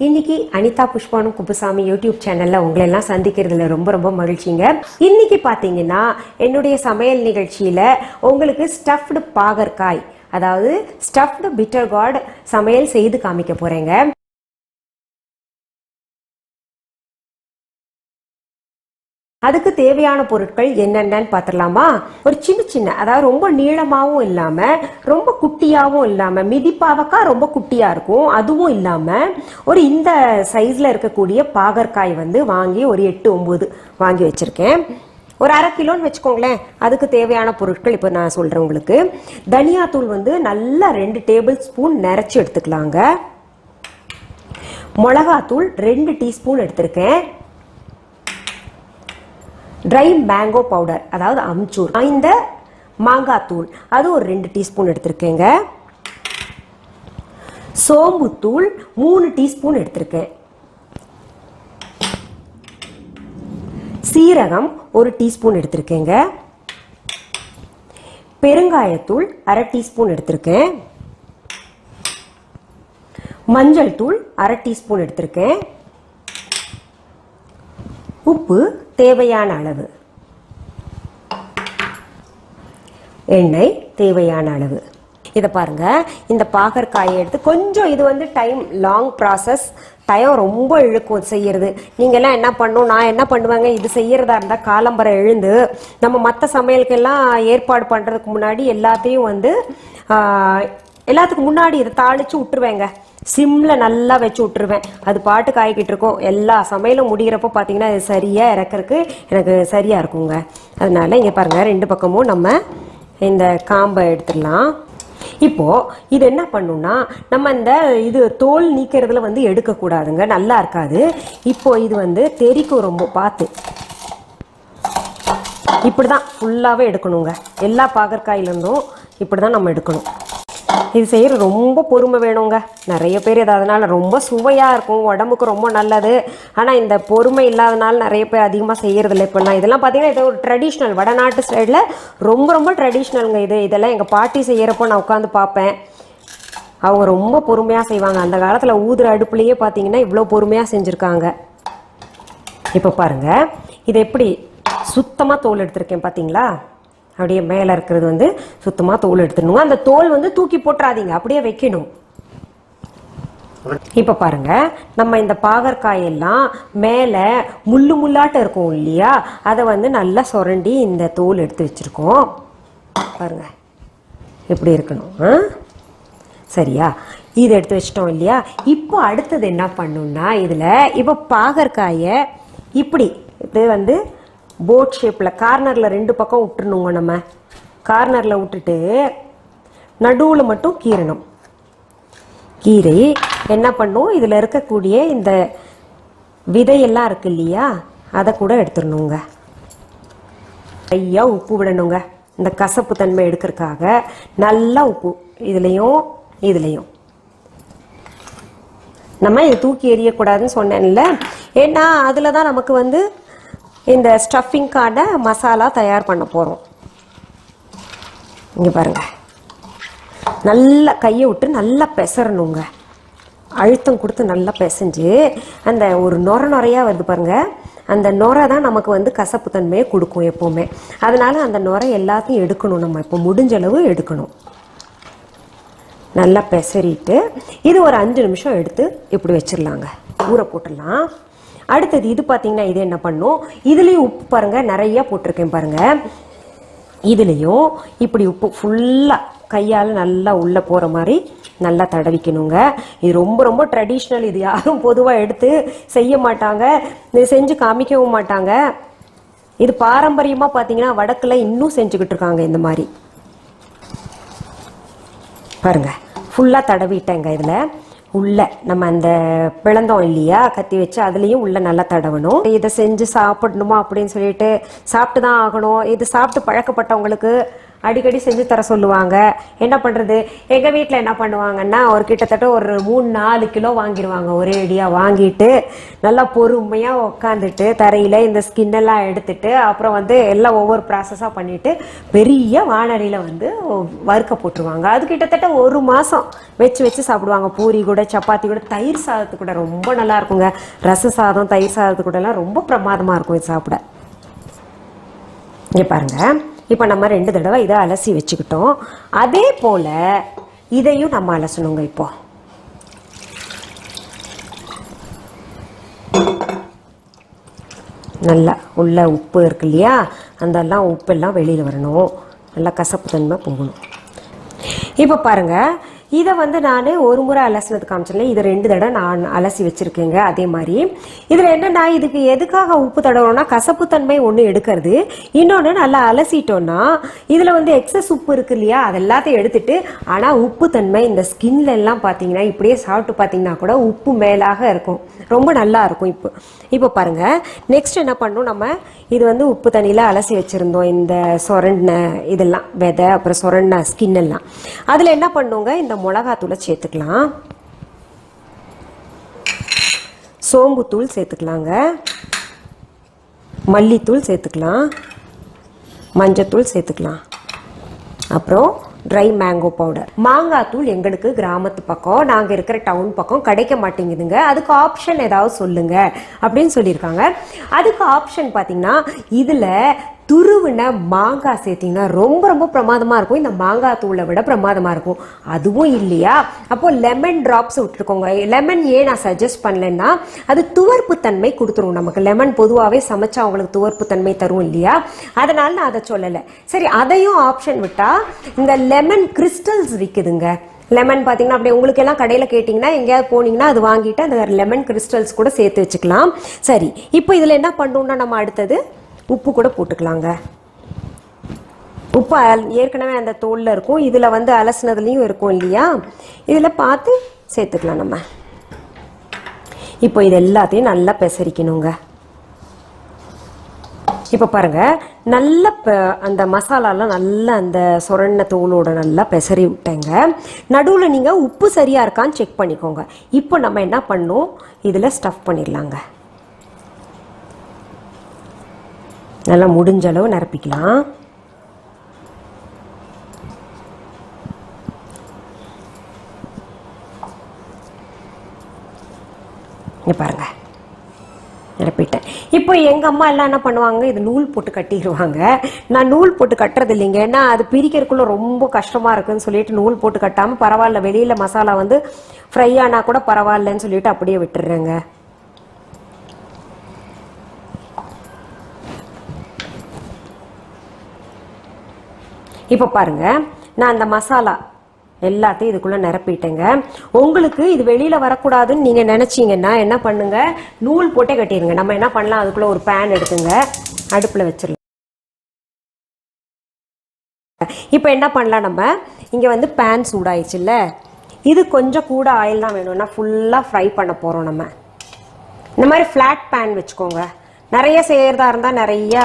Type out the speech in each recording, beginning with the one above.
இன்னைக்கு அனிதா குப்புசாமி யூடியூப் சேனல்ல உங்களை எல்லாம் சந்திக்கிறதுல ரொம்ப ரொம்ப மகிழ்ச்சிங்க. இன்னைக்கு பாத்தீங்கன்னா என்னுடைய சமையல் நிகழ்ச்சியில உங்களுக்கு ஸ்டஃப்டு பாகற்காய், அதாவது ஸ்டஃப்டு பிட்டர் கார்ட் சமையல் செய்து காமிக்க போறேங்க. அதுக்கு தேவையான பொருட்கள் என்னென்னு பார்த்துடலாமா? ஒரு சின்ன சின்ன, அதாவது ரொம்ப நீளமாகவும் இல்லாம ரொம்ப குட்டியாகவும் இல்லாம, மிதிப்பாவக்காய் ரொம்ப குட்டியா இருக்கும் அதுவும் இல்லாம ஒரு இந்த சைஸ்ல இருக்கக்கூடிய பாகற்காய் வாங்கி ஒரு 8-9 வாங்கி வச்சிருக்கேன். ஒரு 1/2 கிலோன்னு வச்சுக்கோங்களேன். அதுக்கு தேவையான பொருட்கள் இப்போ நான் சொல்றேன் உங்களுக்கு. தனியாத்தூள் நல்லா 2 டேபிள் ஸ்பூன் நிறைச்சி எடுத்துக்கலாங்க. மிளகாத்தூள் 2 டீஸ்பூன் எடுத்திருக்கேன். ட்ரை மேங்கோ பவுடர், அதாவது அம்ச்சூர். இந்த மாங்காய் தூள் அது ஒரு 2 டீஸ்பூன் எடுத்திருக்கேங்க. சோம்பு தூள் 3 டீஸ்பூன் எடுத்திருக்கேன். சீரகம் 1 டீஸ்பூன் எடுத்திருக்கேங்க. பெருங்காயத்தூள் 1/2 டீஸ்பூன் எடுத்திருக்கேன். மஞ்சள் தூள் 1/2 டீஸ்பூன் எடுத்திருக்கேன். உப்பு தேவையான அளவு, எண்ணெய் தேவையான அளவு. இதை பாருங்க, இந்த பாகற்காயை எடுத்து கொஞ்சம் இது டைம் லாங் ப்ராசஸ், டைம் ரொம்ப இழுக்கும் செய்யறது. நீங்கெல்லாம் என்ன பண்ணும், நான் என்ன பண்ணுவாங்க, இது செய்யறதா இருந்தால் காலம்பரை எழுந்து நம்ம மற்ற சமையலுக்கெல்லாம் ஏற்பாடு பண்ணுறதுக்கு முன்னாடி எல்லாத்துக்கும் முன்னாடி இதை தாளிச்சு விட்டுருவேங்க. சிம்ல நல்லா வச்சு விட்டுருவேன். அது பாட்டு காய்கிட்டு இருக்கும். எல்லா சமையலும் முடிகிறப்போ பார்த்தீங்கன்னா இது சரியாக இறக்கிறதுக்கு எனக்கு சரியாக இருக்குங்க. அதனால இங்கே பாருங்கள், 2 பக்கமும் நம்ம இந்த காம்பை எடுத்துடலாம். இப்போது இது என்ன பண்ணுன்னா, நம்ம இது தோல் நீக்கிறதுல எடுக்கக்கூடாதுங்க, நல்லா இருக்காது. இப்போது இது தெறிக்கும், ரொம்ப பார்த்து இப்படி தான் ஃபுல்லாகவே எடுக்கணுங்க. எல்லா பாகற்காயிலிருந்தும் இப்படி தான் நம்ம எடுக்கணும். இது செய்கிற ரொம்ப பொறுமை வேணுங்க. நிறைய பேர் இது அதனால் ரொம்ப சுவையாக இருக்கும், உடம்புக்கு ரொம்ப நல்லது. ஆனால் இந்த பொறுமை இல்லாதனால நிறைய பேர் அதிகமாக செய்கிறதில்ல. இப்போல்லாம் இதெல்லாம் பார்த்தீங்கன்னா இது ஒரு ட்ரெடிஷ்னல் வடநாட்டு ஸ்டைலில் ரொம்ப ரொம்ப ட்ரெடிஷ்னலுங்க. இதெல்லாம் எங்கள் பாட்டி செய்கிறப்போ நான் உட்காந்து பார்ப்பேன். அவங்க ரொம்ப பொறுமையாக செய்வாங்க. அந்த காலத்தில் ஊதுற அடுப்புலேயே பார்த்தீங்கன்னா இவ்வளோ பொறுமையாக செஞ்சுருக்காங்க. இப்போ பாருங்கள், இது எப்படி சுத்தமாக தோல் எடுத்திருக்கேன் பார்த்தீங்களா? அப்படியே மேலே இருக்கிறது சுத்தமாக தோல் எடுத்துடணுங்க. அந்த தோல் தூக்கி போட்டுறாதீங்க, அப்படியே வைக்கணும். இப்போ பாருங்க, நம்ம இந்த பாகற்காயெல்லாம் மேலே முள்ளு முள்ளாட்டம் இருக்கும் இல்லையா, அதை நல்லா சுரண்டி இந்த தோல் எடுத்து வச்சிருக்கோம். பாருங்க எப்படி இருக்கணும். சரியா? இது எடுத்து வச்சிட்டோம் இல்லையா? இப்போ அடுத்தது என்ன பண்ணணும்னா, இதில் இப்போ பாகற்காயை இப்படி இது போட் ஷேப்பில் கார்னரில் 2 பக்கம் விட்டுருணுங்க. நம்ம கார்னரில் விட்டுட்டு நடுவில் மட்டும் கீறணும். கீரை என்ன பண்ணும், இதில் இருக்கக்கூடிய இந்த விதையெல்லாம் இருக்கு இல்லையா, அதை கூட எடுத்துடணுங்க. ஐயா உப்பு விடணுங்க, இந்த கசப்பு தன்மை எடுக்கிறதுக்காக. நல்லா உப்பு இதுலேயும் நம்ம இது தூக்கி எறியக்கூடாதுன்னு சொன்னேன்ல. ஏன்னா அதில் தான் நமக்கு இந்த ஸ்டஃபிங்கான மசாலா தயார் பண்ண போகிறோம். இங்கே பாருங்கள், நல்லா கையை விட்டு நல்லா பெசறணுங்க. அழுத்தம் கொடுத்து நல்லா பிசைஞ்சு அந்த ஒரு நுரையாக வருது பாருங்கள், அந்த நுரை தான் நமக்கு கசப்பு தன்மையை கொடுக்கும் எப்போவுமே. அதனால் அந்த நுரை எல்லாத்தையும் எடுக்கணும். நம்ம இப்போ முடிஞ்சளவு எடுக்கணும். நல்லா பெசறிட்டு இது ஒரு 5 நிமிஷம் எடுத்து இப்படி வச்சிடலாங்க, ஊற போட்டுடலாம். அடுத்தது இது பார்த்தீங்கன்னா, இது என்ன பண்ணும், இதுலேயும் உப்பு பாருங்கள் நிறையா போட்டிருக்கேன் பாருங்கள். இதுலேயும் இப்படி உப்பு ஃபுல்லாக கையால் நல்லா உள்ளே போகிற மாதிரி நல்லா தடவிக்கணுங்க. இது ரொம்ப ரொம்ப ட்ரெடிஷ்னல். இது யாரும் பொதுவாக எடுத்து செய்ய மாட்டாங்க, இது செஞ்சு காமிக்கவும் மாட்டாங்க. இது பாரம்பரியமாக பார்த்தீங்கன்னா வடக்கில் இன்னும் செஞ்சுக்கிட்டு இருக்காங்க. இந்த மாதிரி பாருங்கள், ஃபுல்லாக தடவிட்டேங்க. இதில் உள்ள நம்ம அந்த பிளந்தோம் இல்லையா கத்தி வச்சு, அதுலேயும் உள்ள நல்லா தடவணும். இதை செஞ்சு சாப்பிடணுமா அப்படின்னு சொல்லிட்டு சாப்பிட்டு தான் ஆகணும். இது சாப்பிட்டு பழக்கப்பட்டவங்களுக்கு அடிக்கடி செஞ்சு தர சொல்லுவாங்க. என்ன பண்ணுறது, எங்கள் வீட்டில் என்ன பண்ணுவாங்கன்னா ஒரு கிட்டத்தட்ட ஒரு 3-4 கிலோ வாங்கிடுவாங்க. ஒரே அடியாக வாங்கிட்டு நல்லா பொறுமையாக உக்காந்துட்டு தரையில் இந்த ஸ்கின்னெல்லாம் எடுத்துட்டு அப்புறம் வந்து எல்லாம் ஒவ்வொரு ப்ராசஸாக பண்ணிவிட்டு பெரிய வானலியில் வந்து வறுக்க போட்டுருவாங்க. அது கிட்டத்தட்ட 1 மாதம் வச்சு சாப்பிடுவாங்க. பூரி கூட, சப்பாத்தி கூட, தயிர் சாதத்து கூட ரொம்ப நல்லா இருக்குங்க. ரச சாதம், தயிர் சாதத்து கூட எல்லாம் ரொம்ப பிரமாதமாக இருக்கும் இது சாப்பிட. இங்கே பாருங்க, இப்போ நம்ம 2 தடவை இதை அலசி வச்சுக்கிட்டோம். அதே போல் இதையும் நம்ம அலசணுங்க. இப்போ நல்லா உள்ள உப்பு இருக்கு இல்லையா, அந்தெல்லாம் உப்பெல்லாம் வெளியில் வரணும். நல்லா கசப்பு தன்மை போகணும். இப்போ பாருங்கள், இதை வந்து நான் ஒரு முறை அலசினது காமிச்சிடல, இது 2 தடவை நான் அலசி வச்சுருக்கேங்க. அதே மாதிரி இதில் என்னென்னா, இதுக்கு எதுக்காக உப்பு தடவுறோம்னா கசப்புத்தன்மை ஒன்று எடுக்கிறது, இன்னொன்று நல்லா அலசிட்டோன்னா இதில் வந்து எக்ஸஸ் உப்பு இருக்குது இல்லையா, அது எல்லாத்தையும் எடுத்துட்டு, ஆனால் உப்பு தன்மை இந்த ஸ்கின்ல எல்லாம் பார்த்தீங்கன்னா இப்படியே சாப்பிட்டு பார்த்தீங்கன்னா கூட உப்பு மேலாக இருக்கும், ரொம்ப நல்லா இருக்கும். இப்போ பாருங்கள், நெக்ஸ்ட் என்ன பண்ணணும், நம்ம இது வந்து உப்பு தண்ணியில் அலசி வச்சுருந்தோம் இந்த சொரண்ட இதெல்லாம் விதை, அப்புறம் சொரண்ட ஸ்கின் எல்லாம். அதில் என்ன பண்ணுங்க, இந்த மிளகாத்தூளை சேர்த்துக்கலாம், சோம்புத்தூள் சேர்த்துக்கலாங்க, மல்லித்தூள் சேர்த்துக்கலாம், மஞ்சத்தூள் சேர்த்துக்கலாம், அப்புறம் ட்ரை மேங்கோ பவுடர். மாங்காய் தூள் எங்களுக்கு கிராமத்து பக்கம், நாங்கள் இருக்கிற டவுன் பக்கம் கிடைக்க மாட்டேங்குதுங்க. அதுக்கு ஆப்ஷன் ஏதாவது சொல்லுங்க அப்படின்னு சொல்லியிருக்காங்க. அதுக்கு ஆப்ஷன் பார்த்தீங்கன்னா இதில் துருவின மாங்காய் சேர்த்திங்கன்னா ரொம்ப ரொம்ப பிரமாதமாக இருக்கும். இந்த மாங்காய் தூளை விட பிரமாதமாக இருக்கும். அதுவும் இல்லையா, அப்போது லெமன் ட்ராப்ஸ் விட்டுருக்கோங்க. லெமன் ஏன் நான் சஜஸ்ட் பண்ணலன்னா, அது துவர்ப்பு தன்மை கொடுத்துரும் நமக்கு. லெமன் பொதுவாகவே சமைச்சா அவங்களுக்கு துவர்ப்பு தன்மை தரும் இல்லையா, அதனால் நான் அதை சொல்லலை. சரி, அதையும் ஆப்ஷன் விட்டால் இந்த லெமன் கிறிஸ்டல்ஸ் விற்குதுங்க. லெமன் பார்த்தீங்கன்னா அப்படியே உங்களுக்கு எல்லாம் கடையில் கேட்டிங்கன்னா எங்கேயாவது போனீங்கன்னா அது வாங்கிட்டு அந்த லெமன் கிறிஸ்டல்ஸ் கூட சேர்த்து வச்சுக்கலாம். சரி, இப்போ இதில் என்ன பண்ணணும்னா நம்ம அடுத்தது உப்பு கூட போட்டுக்கலாங்க. உப்பு ஏற்கனவே அந்த தோலில் இருக்கும், இதில் வந்து அலசினதுலேயும் இருக்கும் இல்லையா, இதில் பார்த்து சேர்த்துக்கலாம் நம்ம. இப்போ இது எல்லாத்தையும் நல்லா பெசரிக்கணுங்க. இப்போ பாருங்கள், நல்ல அந்த மசாலாலாம் நல்லா அந்த சொரண தோலோட நல்லா பெசரி விட்டேங்க. நடுவில் நீங்கள் உப்பு சரியாக இருக்கான்னு செக் பண்ணிக்கோங்க. இப்போ நம்ம என்ன பண்ணணும், இதில் ஸ்டஃப் பண்ணிடலாங்க. நல்லா முடிஞ்ச அளவு நிரப்பிக்கலாம். இங்கே பாருங்க, நிரப்பிட்டேன். இப்போ எங்கள் அம்மா எல்லாம் என்ன பண்ணுவாங்க, இது நூல் போட்டு கட்டிடுவாங்க. நான் நூல் போட்டு கட்டுறது இல்லைங்க, ஏன்னா அது பிரிக்கிறதுக்குள்ள ரொம்ப கஷ்டமாக இருக்குன்னு சொல்லிட்டு நூல் போட்டு கட்டாமல் பரவாயில்ல, வெளியில் மசாலா வந்து ஃப்ரை ஆனால் கூட பரவாயில்லன்னு சொல்லிட்டு அப்படியே விட்டுடுறேங்க. இப்போ பாருங்கள், நான் அந்த மசாலா எல்லாத்தையும் இதுக்குள்ளே நிரப்பிட்டேங்க. உங்களுக்கு இது வெளியில் வரக்கூடாதுன்னு நீங்கள் நினச்சிங்கன்னா என்ன பண்ணுங்க, நூல் போட்டே கட்டிடுங்க. நம்ம என்ன பண்ணலாம், அதுக்குள்ளே ஒரு பேன் எடுத்துங்க, அடுப்பில் வச்சிடலாம். இப்போ என்ன பண்ணலாம், நம்ம இங்கே வந்து பேன் சூடாயிடுச்சுல்ல, இது கொஞ்சம் கூட ஆயில் தான் வேணும்னா ஃபுல்லாக ஃப்ரை பண்ண போகிறோம். நம்ம இந்த மாதிரி ஃப்ளாட் பேன் வச்சுக்கோங்க. நிறைய செய்கிறதா இருந்தால் நிறையா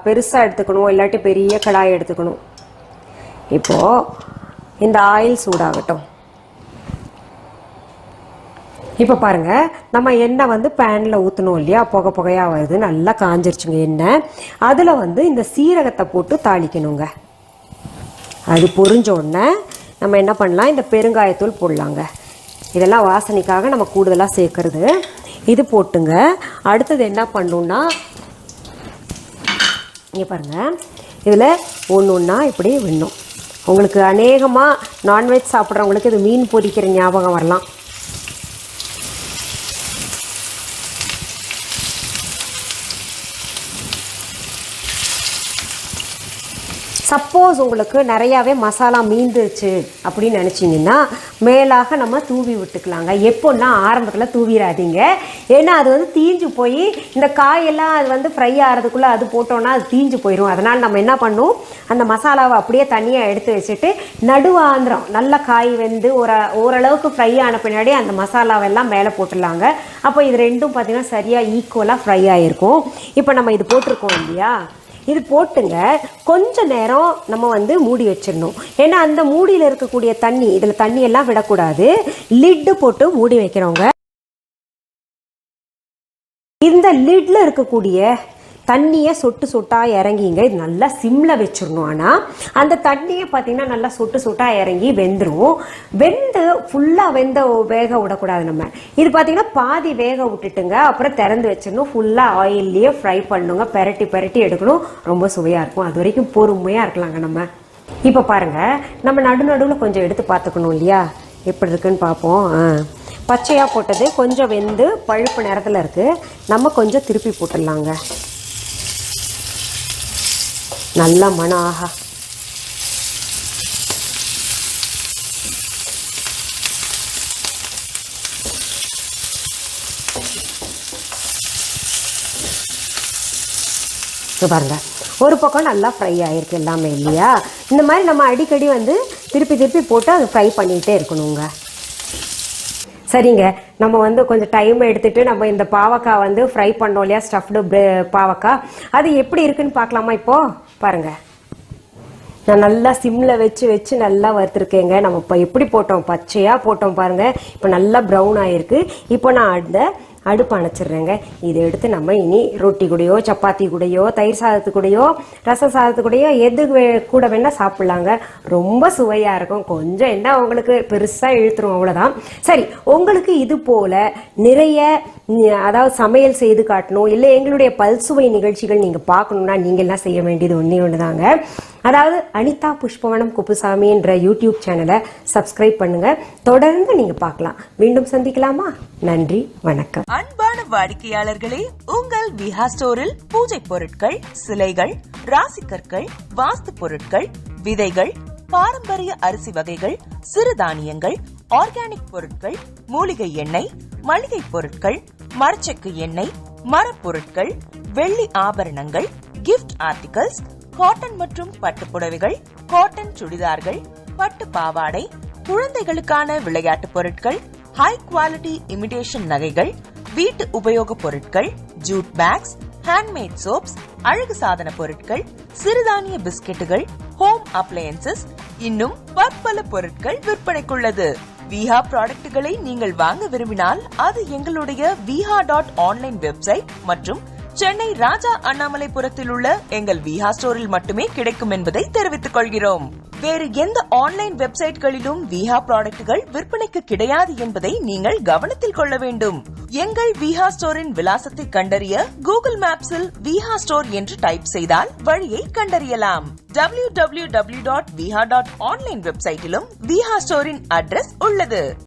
பெருசாக எடுத்துக்கணும், இல்லாட்டி பெரிய கடாய் எடுத்துக்கணும். இப்போது இந்த ஆயில் சூடாகட்டும். இப்போ பாருங்கள், நம்ம எண்ணெய் வந்து பேனில் ஊற்றணும் இல்லையா, புகையாக வருது, நல்லா காஞ்சிருச்சுங்க எண்ணெய். அதில் வந்து இந்த சீரகத்தை போட்டு தாளிக்கணுங்க. அது பொரிஞ்ச உடனே நம்ம என்ன பண்ணலாம், இந்த பெருங்காயத்தூள் போடலாங்க. இதெல்லாம் வாசனைக்காக நம்ம கூடுதலாக சேர்க்கறது. இது போட்டுங்க. அடுத்தது என்ன பண்ணணுன்னா, இங்கே பாருங்கள், இதில் ஒன்று ஒன்றா இப்படி விடணும். உங்களுக்கு அநேகமாக நான்வெஜ் சாப்பிட்றவங்களுக்கு இது மீன் பொரிக்கிற ஞாபகம் வரலாம். சப்போஸ் உங்களுக்கு நிறையாவே மசாலா மீந்துருச்சு அப்படின்னு நினச்சிங்கன்னா மேலாக நம்ம தூவி விட்டுக்கலாங்க. எப்போன்னா ஆரம்பத்தில் தூவிடாதீங்க, ஏன்னா அது வந்து தீஞ்சு போய் இந்த காயெல்லாம் அது வந்து ஃப்ரை ஆகிறதுக்குள்ளே அது போட்டோன்னா அது தீஞ்சு போயிடும். அதனால் நம்ம என்ன பண்ணணும், அந்த மசாலாவை அப்படியே தனியாக எடுத்து வச்சுட்டு நடுவாந்திரம் நல்லா காய் வெந்து ஓரளவுக்கு ஃப்ரை ஆன பின்னாடி அந்த மசாலாவெல்லாம் மேலே போட்டுடலாங்க. அப்போ இது ரெண்டும் பார்த்திங்கன்னா சரியாக ஈக்குவலாக ஃப்ரை ஆகிருக்கும். இப்போ நம்ம இது போட்டிருக்கோம் இல்லையா, இது போட்டுங்க கொஞ்ச நேரம் நம்ம வந்து மூடி வச்சிடணும். ஏன்னா அந்த மூடியில் இருக்கக்கூடிய தண்ணி, இதில் தண்ணி எல்லாம் விடக்கூடாது. லிட்டு போட்டு மூடி வைக்கிறவங்க இந்த லிட்ல இருக்கக்கூடிய தண்ணியை சொட்டு சொட்டாக இறங்கிங்க. இது நல்லா சிம்மில் வச்சிடணும். ஆனால் அந்த தண்ணியை பார்த்தீங்கன்னா நல்லா சொட்டு சொட்டாக இறங்கி வெந்துடும். வெந்து ஃபுல்லாக வேக விடக்கூடாது. நம்ம இது பார்த்தீங்கன்னா பாதி வேக விட்டுட்டுங்க. அப்புறம் திறந்து வச்சிடணும். ஃபுல்லாக ஆயில்லையே ஃப்ரை பண்ணுங்க. பெரட்டி பெரட்டி எடுக்கணும். ரொம்ப சுவையாக இருக்கும். அது வரைக்கும் பொறுமையாக இருக்கலாங்க. நம்ம இப்போ பாருங்கள், நம்ம நடுவில் கொஞ்சம் எடுத்து பார்த்துக்கணும் இல்லையா, எப்படி இருக்குன்னு பார்ப்போம். பச்சையாக போட்டது கொஞ்சம் வெந்து பழுப்பு நேரத்தில் இருக்குது. நம்ம கொஞ்சம் திருப்பி போட்டுடலாங்க. நல்ல மனம். ஆஹா, பாருங்க, ஒரு பக்கம் நல்லா ஃப்ரை ஆகிருக்கு எல்லாமே இல்லையா. இந்த மாதிரி நம்ம அடிக்கடி வந்து திருப்பி திருப்பி போட்டு அதை ஃப்ரை பண்ணிகிட்டே இருக்கணுங்க. சரிங்க, நம்ம வந்து கொஞ்சம் டைம் எடுத்துகிட்டு நம்ம இந்த பாவக்காய் வந்து ஃப்ரை பண்ணோம் இல்லையா, ஸ்டஃப்டு பாவக்காய், அது எப்படி இருக்குன்னு பார்க்கலாமா? இப்போது பாருங்கள், நான் நல்லா சிம்மில் வச்சு நல்லா வறுத்துருக்கேங்க. நம்ம இப்போ எப்படி போட்டோம், பச்சையாக போட்டோம் பாருங்கள். இப்போ நல்லா ப்ரௌன் ஆகிருக்கு. இப்போ நான் அந்த அடுப்பு அணைச்சிடுறேங்க. இதை எடுத்து நம்ம இனி ரொட்டி கூடயோ, சப்பாத்தி கூடயோ, தயிர் சாதத்து கூடயோ, ரசம் சாதத்து கூடயோ எது கூட வேணால் சாப்பிட்லாங்க. ரொம்ப சுவையாக இருக்கும். கொஞ்சம் என்ன உங்களுக்கு பெருசாக இழுத்துரும், அவ்வளோதான். சரி, உங்களுக்கு இது போல் நிறைய அதாவது சமையல் செய்து காட்டணும், இல்லை எங்களுடைய பல்சுவை நிகழ்ச்சிகள் நீங்கள் பார்க்கணுன்னா நீங்கள் எல்லாம் செய்ய வேண்டியது ஒன்று தாங்க. அதாவது அனிதா புஷ்பவனம் குப்புசாமி என்ற யூடியூப் சேனலை சப்ஸ்கிரைப் பண்ணுங்க. தொடர்ந்து நீங்க பார்க்கலாம். மீண்டும் சந்திக்கலாமா? நன்றி, வணக்கம். அன்பான வாடிக்கையாளர்களே, உங்கள் விஹா ஸ்டோரில் பூஜை பொருட்கள், சிலைகள், ராசிக்கற்கள், வாஸ்து பொருட்கள், விதைகள், பாரம்பரிய அரிசி வகைகள், சிறுதானியங்கள், ஆர்கானிக் பொருட்கள், மூலிகை எண்ணெய், மளிகை பொருட்கள், மரச்செக்கு எண்ணெய், மரப்பொருட்கள், வெள்ளி ஆபரணங்கள், கிஃப்ட் ஆர்டிகல்ஸ், காட்டன் மற்றும் பட்டு புடவைகள், காட்டன் சுடிதார்கள், பட்டு பாவாடை, குழந்தைகளுக்கான விளையாட்டு பொருட்கள், ஹை குவாலிட்டி இமிடேஷன் நகைகள், வீட்டு உபயோக பொருட்கள், ஜூட் பேக்ஸ், ஹேண்ட்மேட் சோப்ஸ், அழகு சாதன பொருட்கள், சிறுதானிய பிஸ்கெட்டுகள், ஹோம் அப்ளையன்சஸ், இன்னும் பற்பல பொருட்கள் விற்பனைக்குள்ளது. விஹா ப்ராடக்ட்களை நீங்கள் வாங்க விரும்பினால் அது எங்களுடைய viha.online வெப்சைட் மற்றும் சென்னை ராஜா அண்ணாமலைபுரத்தில் உள்ள எங்கள் விஹா ஸ்டோரில் மட்டுமே கிடைக்கும் என்பதை தெரிவித்துக் கொள்கிறோம். வேறு எந்த ஆன்லைன் வெப்சைட்களிலும் விஹா ப்ராடக்ட்கள் விற்பனைக்கு கிடையாது என்பதை நீங்கள் கவனத்தில் கொள்ள வேண்டும். எங்கள் விஹா ஸ்டோரின் விலாசத்தை கண்டறிய கூகுள் மேப்ஸில் விஹா ஸ்டோர் என்று டைப் செய்தால் வழியை கண்டறியலாம். www.viha.online வெப்சைட்டிலும் விஹா ஸ்டோரின் அட்ரஸ் உள்ளது.